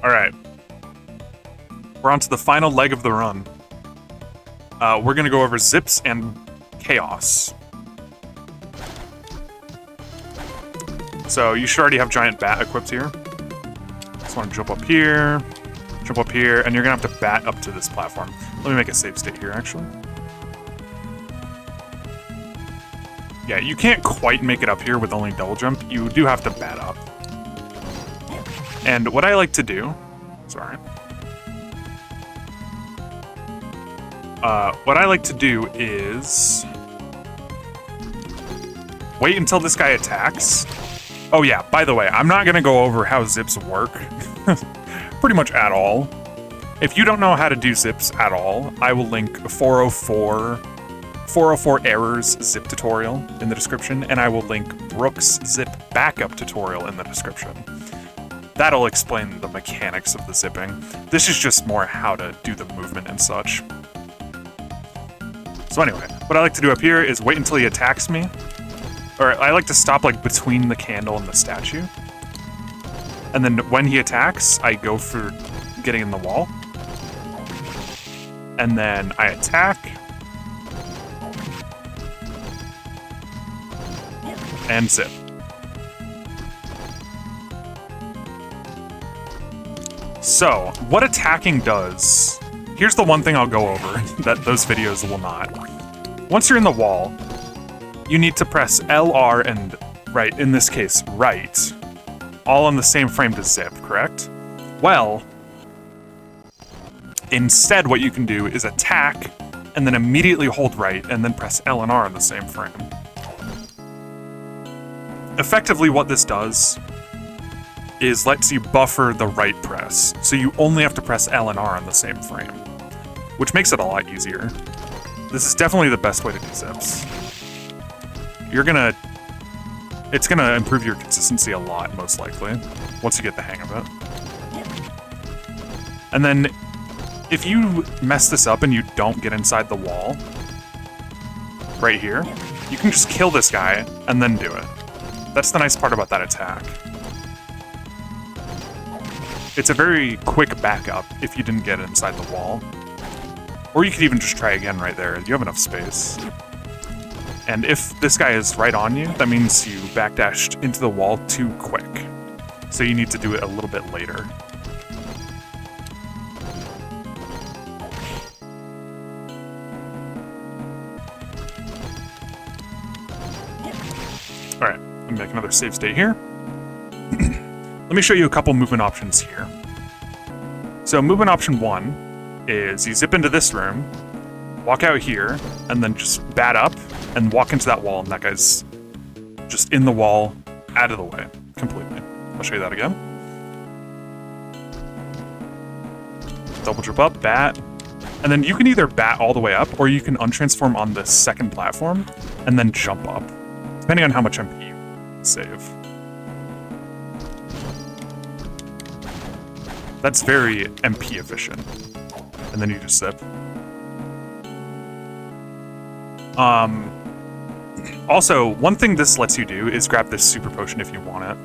Alright. We're on to the final leg of the run. We're gonna go over zips and chaos. So you should already have giant bat equipped here. Just want to jump up here, and you're gonna have to bat up to this platform. Let me make a save state here, actually. Yeah, you can't quite make it up here with only double jump. You do have to bat up. And what I like to do... Sorry. What I like to do is... wait until this guy attacks. Oh yeah, by the way, I'm not gonna go over how zips work. Pretty much at all. If you don't know how to do zips at all, I will link 404 errors zip tutorial in the description, and I will link Brooks zip backup tutorial in the description. That'll explain the mechanics of the zipping. This is just more how to do the movement and such. So anyway, what I like to do up here is wait until he attacks me. Or I like to stop like between the candle and the statue. And then when he attacks, I go for getting in the wall. And then I attack. And zip. So, what attacking does... Here's the one thing I'll go over that those videos will not. Once you're in the wall, you need to press LR and right, in this case, right, all on the same frame to zip, correct? Well, instead what you can do is attack and then immediately hold right and then press L and R on the same frame. Effectively what this does is lets you buffer the right press, so you only have to press L and R on the same frame, which makes it a lot easier. This is definitely the best way to do zips. It's gonna improve your consistency a lot, most likely, once you get the hang of it. And then, if you mess this up and you don't get inside the wall, right here, you can just kill this guy and then do it. That's the nice part about that attack. It's a very quick backup if you didn't get inside the wall. Or you could even just try again right there. You have enough space. And if this guy is right on you, that means you backdashed into the wall too quick. So you need to do it a little bit later. Alright, let me make another save state here. Let me show you a couple movement options here. So movement option 1 is you zip into this room, walk out here, and then just bat up and walk into that wall, and that guy's just in the wall, out of the way, completely. I'll show you that again. Double jump up, bat, and then you can either bat all the way up, or you can untransform on the second platform, and then jump up, depending on how much MP you save. That's very MP efficient. And then you just zip. Also, one thing this lets you do is grab this super potion if you want it.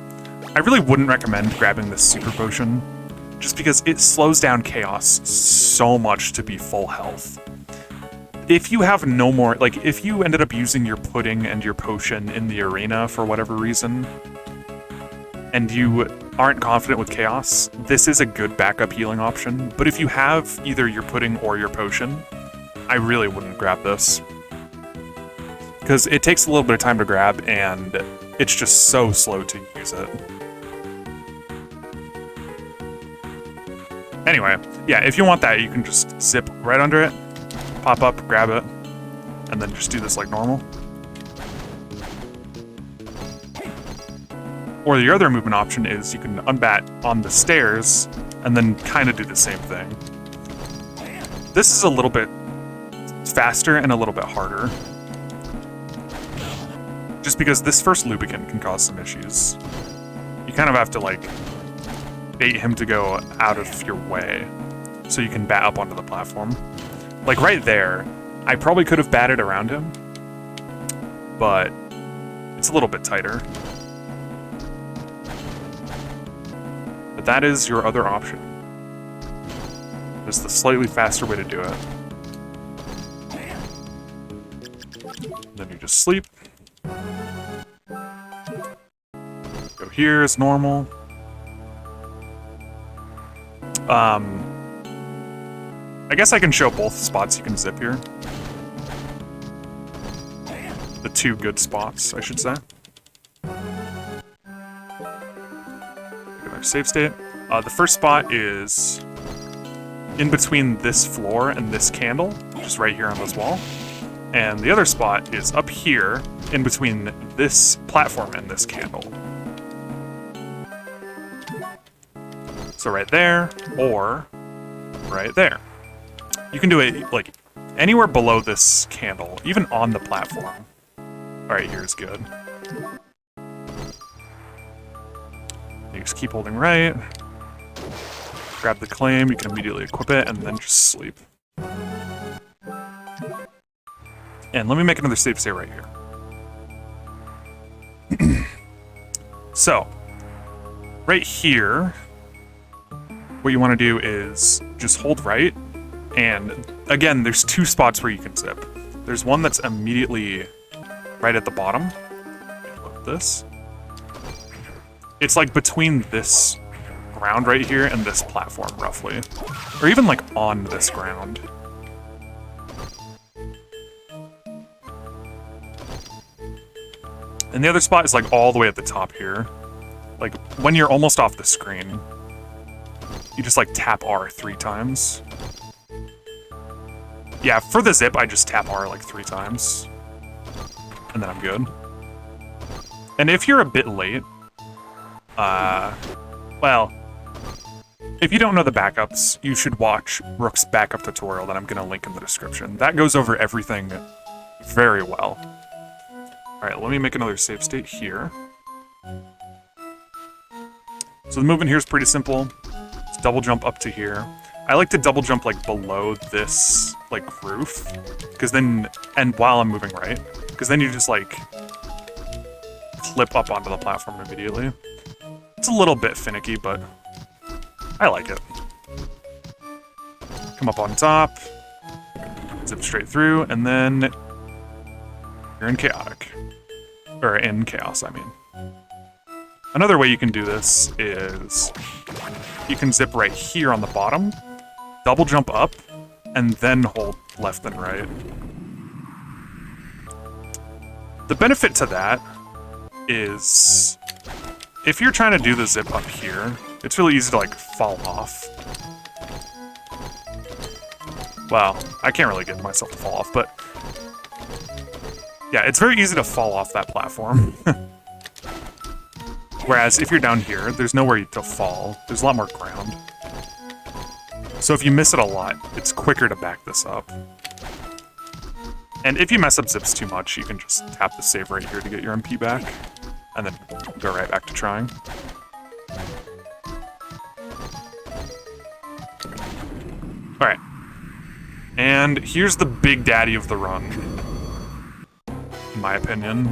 I really wouldn't recommend grabbing this super potion, just because it slows down chaos so much to be full health. If you have no more, like, if you ended up using your pudding and your potion in the arena for whatever reason, and you aren't confident with chaos, this is a good backup healing option. But if you have either your pudding or your potion, I really wouldn't grab this. Because it takes a little bit of time to grab, and it's just so slow to use it. Anyway, yeah, if you want that, you can just zip right under it, pop up, grab it, and then just do this like normal. Or the other movement option is you can unbat on the stairs and then kind of do the same thing. This is a little bit faster and a little bit harder. Just because this first lubricant can cause some issues. You kind of have to, like, bait him to go out of your way so you can bat up onto the platform. Like, right there, I probably could have batted around him, but it's a little bit tighter. But that is your other option. Just the slightly faster way to do it. Then you just sleep. Go here as normal. I guess I can show both spots you can zip here. The two good spots, I should say. Our save state. The first spot is in between this floor and this candle, just right here on this wall. And the other spot is up here in between this platform and this candle. So right there, or right there. You can do it like anywhere below this candle, even on the platform. Alright, here's good. You just keep holding right. Grab the claim, you can immediately equip it, and then just sleep. And let me make another save state right here. So, right here, what you want to do is just hold right, and again, there's two spots where you can zip. There's one that's immediately right at the bottom. Like this. It's like between this ground right here and this platform, roughly. Or even like on this ground. And the other spot is like all the way at the top here. Like when you're almost off the screen, you just like tap R 3 times. Yeah, for the zip, I just tap R like 3 times. And then I'm good. And if you're a bit late, well, if you don't know the backups, you should watch Rook's backup tutorial that I'm gonna link in the description. That goes over everything very well. Alright, let me make another save state here. So the movement here is pretty simple. Just double jump up to here. I like to double jump like below this like roof, because then, and while I'm moving right, because then you just like clip up onto the platform immediately. It's a little bit finicky, but I like it. Come up on top, zip straight through, and then you're in chaotic. Or in chaos, I mean. Another way you can do this is you can zip right here on the bottom, double jump up, and then hold left and right. The benefit to that is if you're trying to do the zip up here, it's really easy to like fall off. Well, I can't really get myself to fall off, but yeah, it's very easy to fall off that platform. Whereas if you're down here, there's nowhere to fall. There's a lot more ground. So if you miss it a lot, it's quicker to back this up. And if you mess up zips too much, you can just tap the save right here to get your MP back, and then go right back to trying. Alright. And here's the big daddy of the run, in my opinion,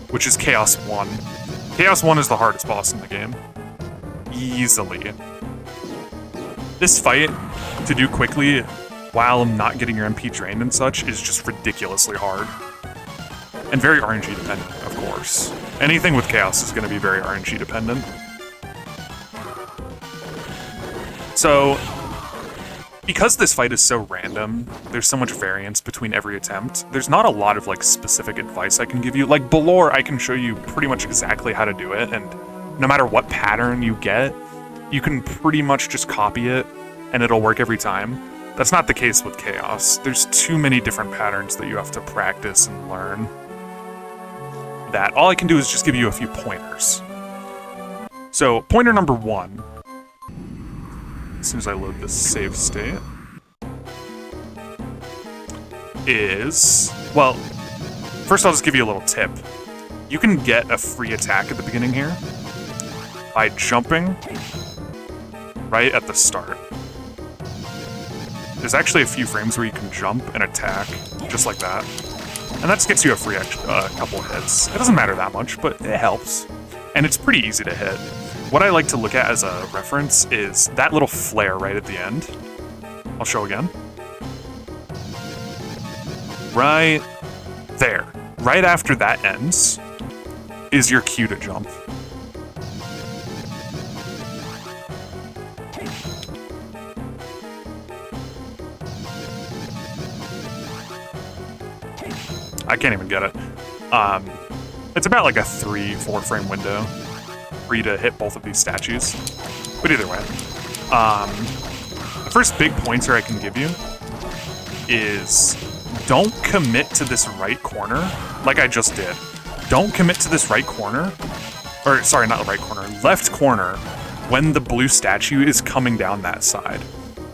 which is Chaos 1. Chaos 1 is the hardest boss in the game. Easily. This fight, to do quickly, while not getting your MP drained and such, is just ridiculously hard. And very RNG dependent, of course. Anything with Chaos is going to be very RNG dependent. So, because this fight is so random, there's so much variance between every attempt, there's not a lot of like specific advice I can give you. Like Balor, I can show you pretty much exactly how to do it, and no matter what pattern you get, you can pretty much just copy it, and it'll work every time. That's not the case with Chaos. There's too many different patterns that you have to practice and learn. That all I can do is just give you a few pointers. So, pointer number 1, as soon as I load this save state, is, well, first I'll just give you a little tip. You can get a free attack at the beginning here by jumping right at the start. There's actually a few frames where you can jump and attack, just like that. And that just gets you a free couple hits. It doesn't matter that much, but it helps. And it's pretty easy to hit. what I like to look at as a reference is that little flare right at the end. I'll show again. Right there. Right after that ends is your cue to jump. I can't even get it. It's about like a 3-4 frame window for you to hit both of these statues. But either way, the first big pointer I can give you is don't commit to this right corner like I just did. Don't commit to this right corner, or sorry, not the right corner, left corner when the blue statue is coming down that side.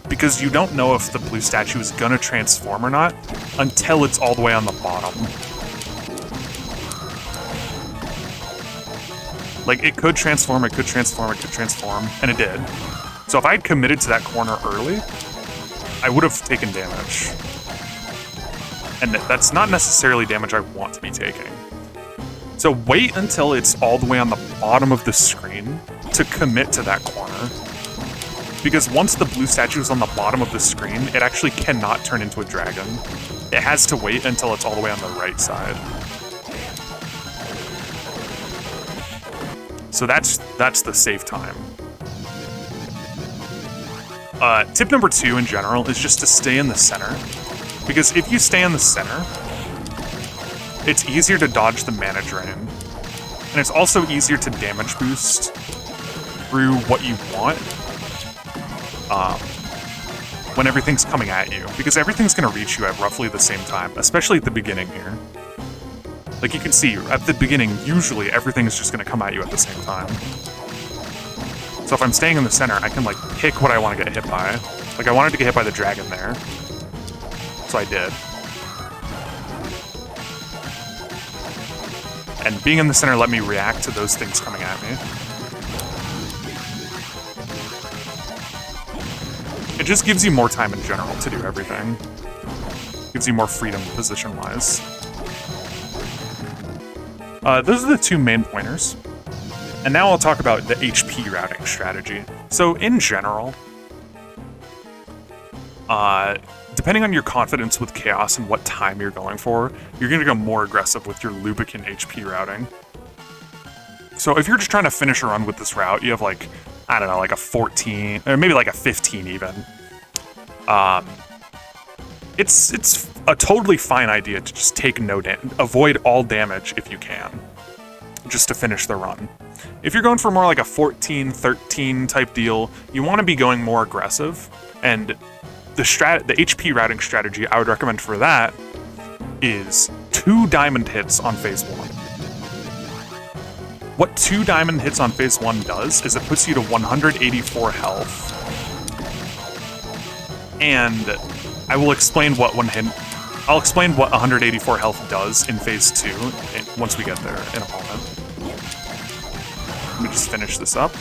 Because you don't know if the blue statue is gonna transform or not until it's all the way on the bottom. Like, it could transform, it could transform, it could transform, and it did. So if I had committed to that corner early, I would have taken damage. And that's not necessarily damage I want to be taking. So wait until it's all the way on the bottom of the screen to commit to that corner. Because once the blue statue is on the bottom of the screen, it actually cannot turn into a dragon. It has to wait until it's all the way on the right side. So that's the safe time. Tip number 2 in general is just to stay in the center. Because if you stay in the center, it's easier to dodge the mana drain. And it's also easier to damage boost through what you want when everything's coming at you. Because everything's going to reach you at roughly the same time, especially at the beginning here. Like you can see, at the beginning, usually everything is just going to come at you at the same time. So if I'm staying in the center, I can like pick what I want to get hit by. Like I wanted to get hit by the dragon there. So I did. And being in the center let me react to those things coming at me. It just gives you more time in general to do everything. Gives you more freedom position-wise. Those are the 2 main pointers. And now I'll talk about the HP routing strategy. So in general, depending on your confidence with Chaos and what time you're going for, you're going to go more aggressive with your Lubricant HP routing. So if you're just trying to finish a run with this route, you have like, I don't know, like a 14, or maybe like a 15 even. It's a totally fine idea to just take no damage, avoid all damage if you can, just to finish the run. If you're going for more like a 14, 13 type deal, you want to be going more aggressive, and the HP routing strategy I would recommend for that is 2 diamond hits on phase 1. What 2 diamond hits on phase 1 does is it puts you to 184 health. And I will explain what I'll explain what 184 health does in phase 2 once we get there in a moment. Let me just finish this up.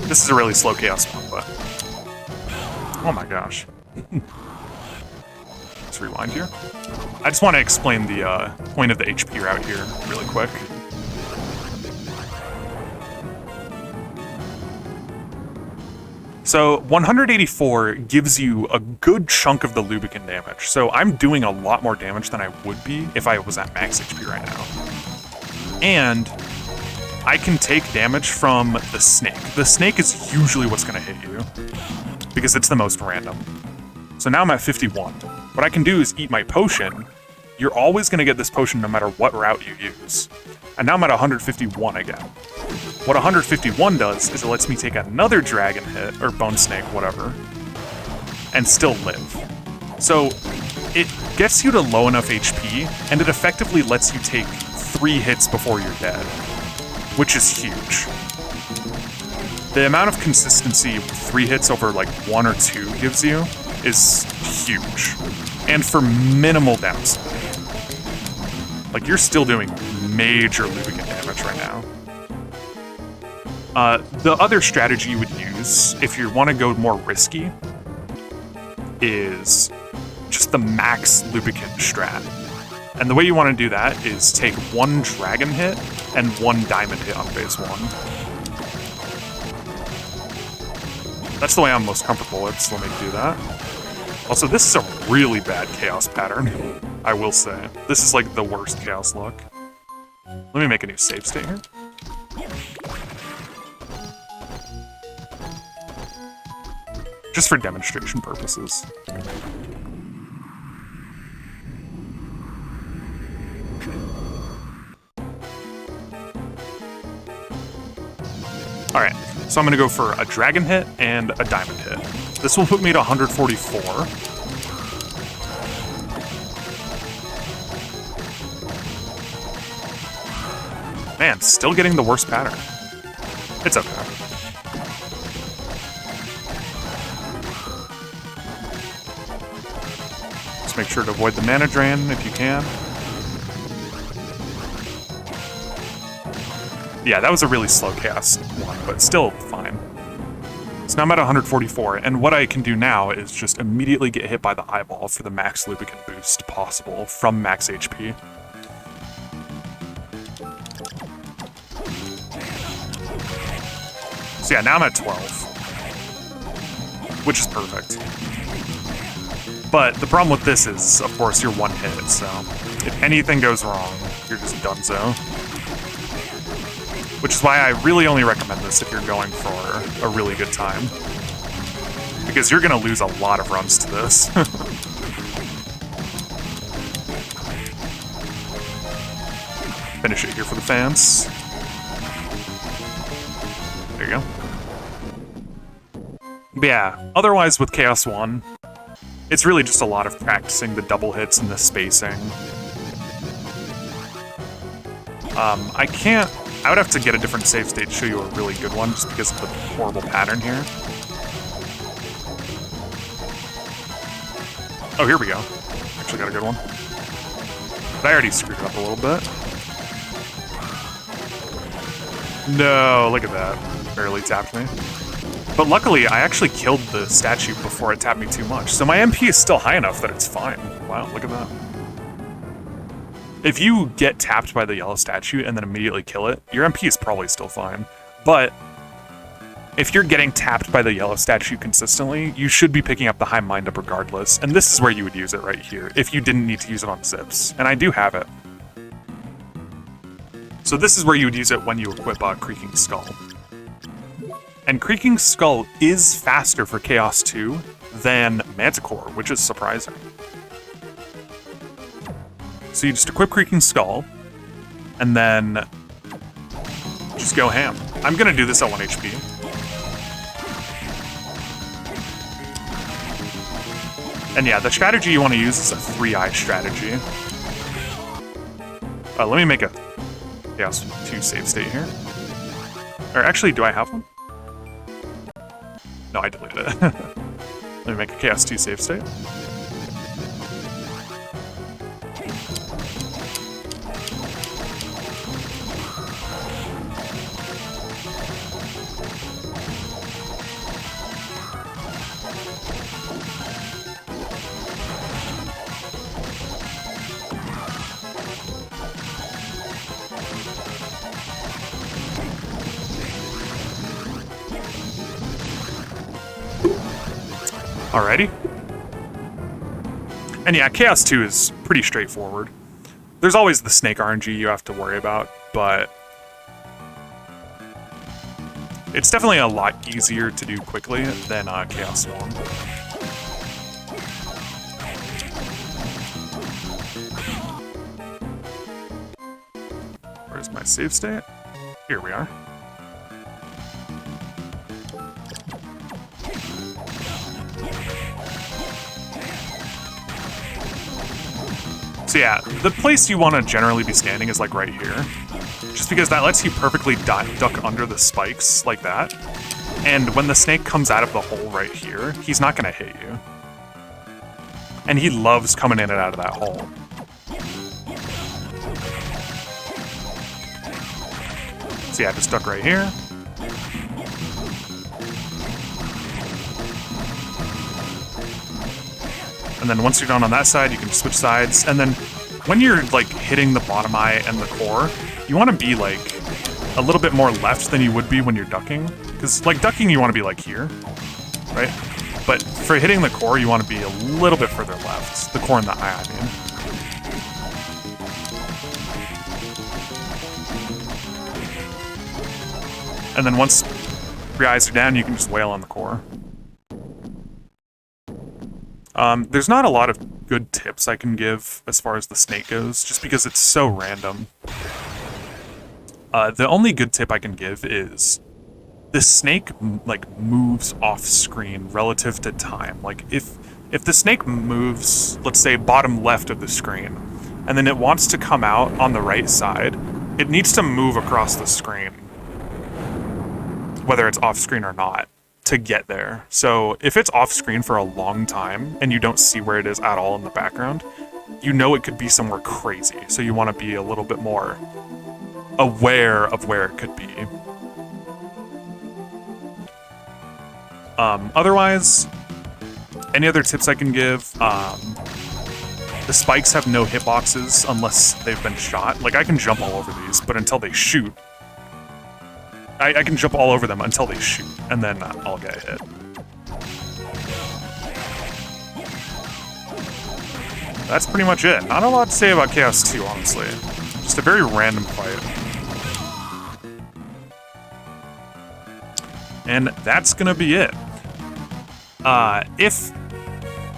This is a really slow chaos one, but oh my gosh. Let's rewind here. I just want to explain the point of the HP route here really quick. So 184 gives you a good chunk of the lubricant damage. So I'm doing a lot more damage than I would be if I was at max HP right now. And I can take damage from the snake. The snake is usually what's going to hit you because it's the most random. So now I'm at 51. What I can do is eat my potion. You're always going to get this potion no matter what route you use. And now I'm at 151 again. What 151 does is it lets me take another dragon hit, or bone snake, whatever, and still live. So it gets you to low enough HP, and it effectively lets you take 3 hits before you're dead, which is huge. The amount of consistency 3 hits over like 1 or 2 gives you is huge, and for minimal downside. Like, you're still doing major lubricant damage right now. The other strategy you would use, if you want to go more risky, is just the max lubricant strat. And the way you want to do that is take one dragon hit and one diamond hit on phase 1. That's the way I'm most comfortable with, so let me do that. Also, this is a really bad chaos pattern, I will say. This is like the worst chaos look. Let me make a new save state here. Just for demonstration purposes. Alright, so I'm gonna go for a dragon hit and a diamond hit. This will put me to 144. Man, still getting the worst pattern. It's okay. Just make sure to avoid the mana drain if you can. Yeah, that was a really slow cast one, but still fine. So now I'm at 144, and what I can do now is just immediately get hit by the eyeball for the max lubricant boost possible from max HP. So yeah, now I'm at 12, which is perfect. But the problem with this is, of course, you're one hit, so if anything goes wrong, you're just donezo. Which is why I really only recommend this if you're going for a really good time. Because you're gonna lose a lot of runs to this. Finish it here for the fans. There you go. But yeah, otherwise with Chaos 1, it's really just a lot of practicing the double hits and the spacing. I would have to get a different save state to show you a really good one, just because of the horrible pattern here. Oh, here we go. Actually got a good one. But I already screwed it up a little bit. No, look at that. Barely tapped me. But luckily, I actually killed the statue before it tapped me too much, so my MP is still high enough that it's fine. Wow, look at that. If you get tapped by the yellow statue and then immediately kill it, your MP is probably still fine. But if you're getting tapped by the yellow statue consistently, you should be picking up the high mind up regardless. And this is where you would use it right here, if you didn't need to use it on Zips. And I do have it. So this is where you would use it when you equip Creaking Skull. And Creaking Skull is faster for Chaos 2 than Manticore, which is surprising. So you just equip Creaking Skull, and then just go ham. I'm gonna do this at 1 HP. And yeah, the strategy you want to use is a 3-eye strategy. Let me make a Chaos 2 save state here. Or actually, do I have one? No, I deleted it. Let me make a Chaos 2 save state. Alrighty. And yeah, Chaos 2 is pretty straightforward. There's always the snake RNG you have to worry about, but it's definitely a lot easier to do quickly than Chaos 1. Where's my save state? Here we are. So yeah, the place you want to generally be standing is like right here. Just because that lets you perfectly duck under the spikes like that. And when the snake comes out of the hole right here, he's not going to hit you. And he loves coming in and out of that hole. So yeah, just duck right here. And then once you're done on that side, you can switch sides, and then when you're like hitting the bottom eye and the core, you want to be like a little bit more left than you would be when you're ducking. Because like ducking, you want to be like here, right? But for hitting the core, you want to be a little bit further left. The core and the eye, I mean. And then once your eyes are down, you can just wail on the core. There's not a lot of good tips I can give as far as the snake goes, just because it's so random. The only good tip I can give is the snake like moves off screen relative to time. Like if the snake moves, let's say bottom left of the screen, and then it wants to come out on the right side, it needs to move across the screen, whether it's off screen or not, to get there. So if it's off screen for a long time and you don't see where it is at all in the background, you know it could be somewhere crazy. So you want to be a little bit more aware of where it could be. Otherwise, any other tips I can give? The spikes have no hitboxes unless they've been shot. Like I can jump all over these, but until they shoot, I can jump all over them until they shoot, and then I'll get hit. That's pretty much it. Not a lot to say about Chaos 2, honestly. Just a very random fight. And that's gonna be it.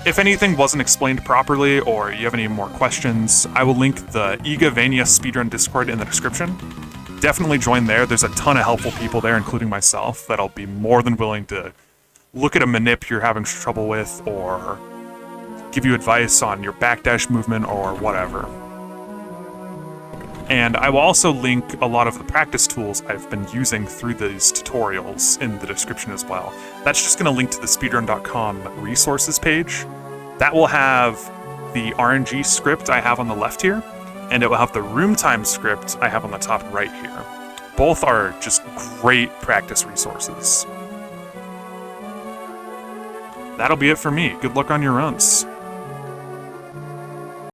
If anything wasn't explained properly, or you have any more questions, I will link the Igavania Speedrun Discord in the description. Definitely join there. There's a ton of helpful people there, including myself, that'll be more than willing to look at a manip you're having trouble with, or give you advice on your backdash movement, or whatever. And I will also link a lot of the practice tools I've been using through these tutorials in the description as well. That's just going to link to the speedrun.com resources page. That will have the RNG script I have on the left here, and it will have the room time script I have on the top right here. Both are just great practice resources. That'll be it for me. Good luck on your runs.